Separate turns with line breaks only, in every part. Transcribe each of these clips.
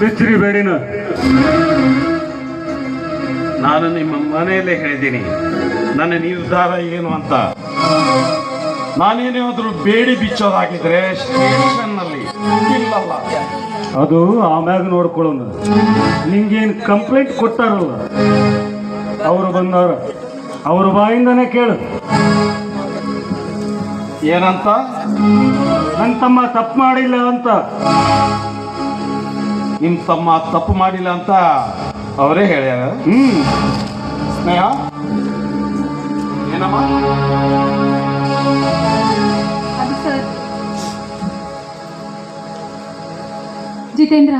ಬಿಚ್ಚಿರಿ ಬೇಡಿನ.
ನಾನು ನಿಮ್ಮ ಮನೆಯಲ್ಲೇ ಹೇಳಿದ್ದೀನಿ ನನ್ನ ನಿರ್ಧಾರ ಏನು ಅಂತ. ನಾನೇನಾದ್ರೂ ಬೇಡಿ ಬಿಚ್ಚೋದಾಗಿದ್ರೆ ಸ್ಟೇಷನ್ನಲ್ಲಿ ಇಲ್ಲಲ್ಲ,
ಅದು ಆಮ್ಯಾಗ ನೋಡ್ಕೊಳ್ಳೋಣ. ನಿಂಗೇನು ಕಂಪ್ಲೇಂಟ್ ಕೊಟ್ಟಾರಲ್ಲ, ಅವರು ಬಂದವ್ರ, ಅವ್ರ ಬಾಯಿಂದನೇ ಕೇಳು.
ಏನಂತ?
ನನ್ನ ತಮ್ಮ ತಪ್ಪು ಮಾಡಿಲ್ಲ ಅಂತ.
ನಿಮ್ಮ ತಮ್ಮ ತಪ್ಪು ಮಾಡಿಲ್ಲ ಅಂತ ಅವರೇ ಹೇಳ್ಯಾರ. ಸ್ನೇಹ ಏನಮ್ಮ?
ಅದು ಸರ್, ಜಿತೇಂದ್ರ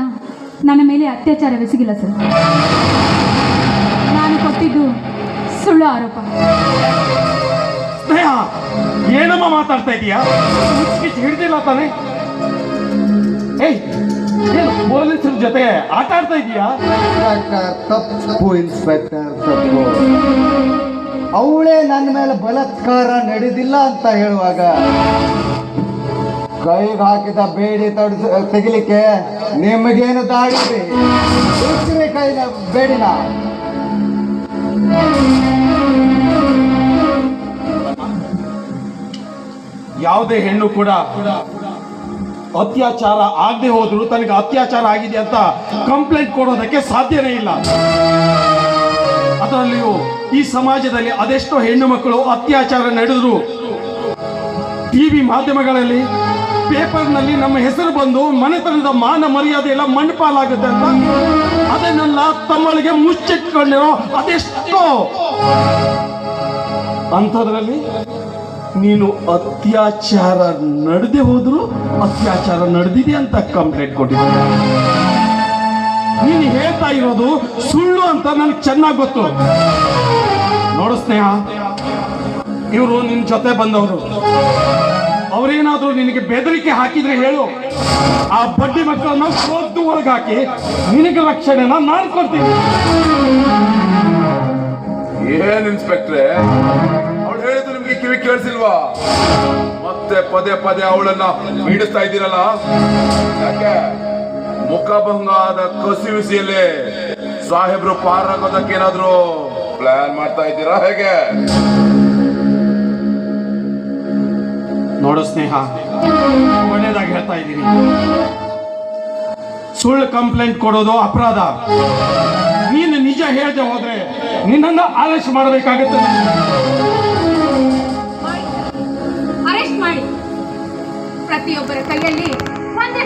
ನನ್ನ ಮೇಲೆ ಅತ್ಯಾಚಾರವೆಸಗಿಲ್ಲ ಸರ್. ನಾನು ಕೊಟ್ಟಿದ್ದು ಸುಳ್ಳು ಆರೋಪ.
ಸ್ನೇಹ ಏನಮ್ಮ ಮಾತಾಡ್ತಾ ಇದೀಯಾ? ಹಿಡ್ದಿಲ್ಲ ತಾನೆ? ಏಯ್, ಏನು ಪೊಲೀಸರ ಜೊತೆ ಆಟ ಆಡ್ತಾ ಇದೀಯಾ?
ತಪ್ಪು ಇನ್ಸ್ಪೆಕ್ಟರ್, ತಪ್ಪು. ಅವಳೇ ನನ್ನ ಮೇಲೆ ಬಲಾತ್ಕಾರ ನಡೆದಿಲ್ಲ ಅಂತ ಹೇಳುವಾಗ ಕೈಗೆ ಹಾಕಿದ ಬೇಡಿ ತೆಗಿಲಿಕ್ಕೆ ನಿಮಗೇನು ದಾಡಿದ್ರಿ? ಕೈನ ಬೇಡಿನ
ಯಾವುದೇ ಹೆಣ್ಣು ಕೂಡ ಅತ್ಯಾಚಾರ ಆಗದೆ ಹೋದ್ರು ತನಗೆ ಅತ್ಯಾಚಾರ ಆಗಿದೆ ಅಂತ ಕಂಪ್ಲೇಂಟ್ ಕೊಡೋದಕ್ಕೆ ಸಾಧ್ಯನೇ ಇಲ್ಲ. ಅದರಲ್ಲಿಯೂ ಈ ಸಮಾಜದಲ್ಲಿ ಅದೆಷ್ಟೋ ಹೆಣ್ಣು ಮಕ್ಕಳು ಅತ್ಯಾಚಾರ ನಡೆದ್ರು ಟಿವಿ ಮಾಧ್ಯಮಗಳಲ್ಲಿ, ಪೇಪರ್ನಲ್ಲಿ ನಮ್ಮ ಹೆಸರು ಬಂದು ಮನೆತನದ ಮಾನ ಮರ್ಯಾದೆ ಎಲ್ಲ ಮಣ್ಣಪಾಲಾಗುತ್ತೆ ಅಂತ ಅದನ್ನೆಲ್ಲ ತಮ್ಮೊಳಗೆ ಮುಚ್ಚಿಟ್ಕೊಂಡಿರೋ ಅದೆಷ್ಟೋ. ಅಂಥದ್ರಲ್ಲಿ ನೀನು ಅತ್ಯಾಚಾರ ನಡೆದೇ ಹೋದ್ರು ಅತ್ಯಾಚಾರ ನಡೆದಿದೆ ಅಂತ ಕಂಪ್ಲೇಂಟ್ ಕೊಟ್ಟಿದ್ದೆ. ನೀನು ಹೇಳ್ತಾ ಇರೋದು ಸುಳ್ಳು ಅಂತ ನನಗೆ ಚೆನ್ನಾಗಿ ಗೊತ್ತು. ನೋಡು ಸ್ನೇಹ, ಇವರು ನಿನ್ನ ಜೊತೆ ಬಂದವರು. ಅವರೇನಾದ್ರೂ ನಿನಗೆ ಬೆದರಿಕೆ ಹಾಕಿದ್ರೆ ಹೇಳು, ಆ ಬಡ್ಡಿ ಮಕ್ಕಳನ್ನ ಸೋದ್ದು ಒಳಗೆ ಹಾಕಿ ನಿನಗೆ ರಕ್ಷಣೆನ ನಾನು ಕೊಡ್ತೀನಿ.
ಏನ್ ಇನ್ಸ್ಪೆಕ್ಟ್ರೆ, ಅವಳು ಹೇಳಿದ್ದು ನಿಮ್ಗೆ ಕಿವಿ ಕೇಳಿಸಿಲ್ವಾ? ಮತ್ತೆ ಪದೇ ಪದೇ ಅವಳನ್ನ ಪೀಡಿಸ್ತಾ ಇದ್ದೀರಲ್ಲ, ಯಾಕೆ? ಮುಖಭಂಗ ಆದ ಕಸಿವಿಸಿಯಲ್ಲಿ ಸಾಹೇಬ್ರು ಪಾರಾಗೋದಕ್ಕೆ ಏನಾದ್ರು ಪ್ಲಾನ್ ಮಾಡ್ತಾ ಇದ್ದೀರಾ ಹೇಗೆ?
ನೋಡು ಸ್ನೇಹ, ಒಳ್ಳೇದಾಗಿ ಹೇಳ್ತಾ ಇದ್ದೀನಿ. ಸುಳ್ಳು ಕಂಪ್ಲೇಂಟ್ ಕೊಡೋದು ಅಪರಾಧ. ನೀನು ನಿಜ ಹೇಳ್ದೆ ಹೋದ್ರೆ ನಿನ್ನನ್ನು ಅರೆಸ್ಟ್ ಮಾಡಬೇಕಾಗುತ್ತೆ.
ಅರೆಸ್ಟ್ ಮಾಡಿ. ಪ್ರತಿಯೊಬ್ಬರ ಕೈಯಲ್ಲಿ ಒಂದು